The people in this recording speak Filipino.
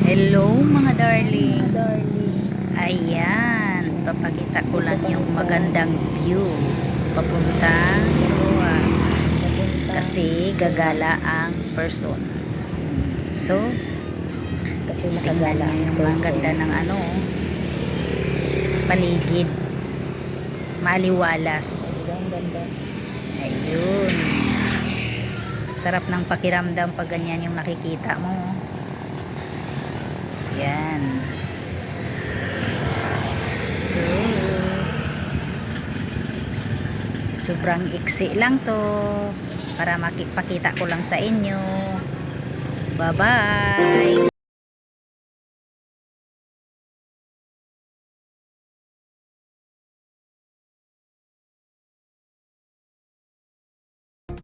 Hello mga darling. Darling. Ayan, papakita ko lang yung magandang view papuntang Roas kasi gagala ang person. So, Kasi tingnan nakagala nyo yung ang maganda ng paligid, maliwalas. Ang ganda. Ayun, sarap ng pakiramdam pag ganyan yung nakikita mo. Yan. So, sobrang iksi lang to para makipakita ko lang sa inyo. Bye-bye!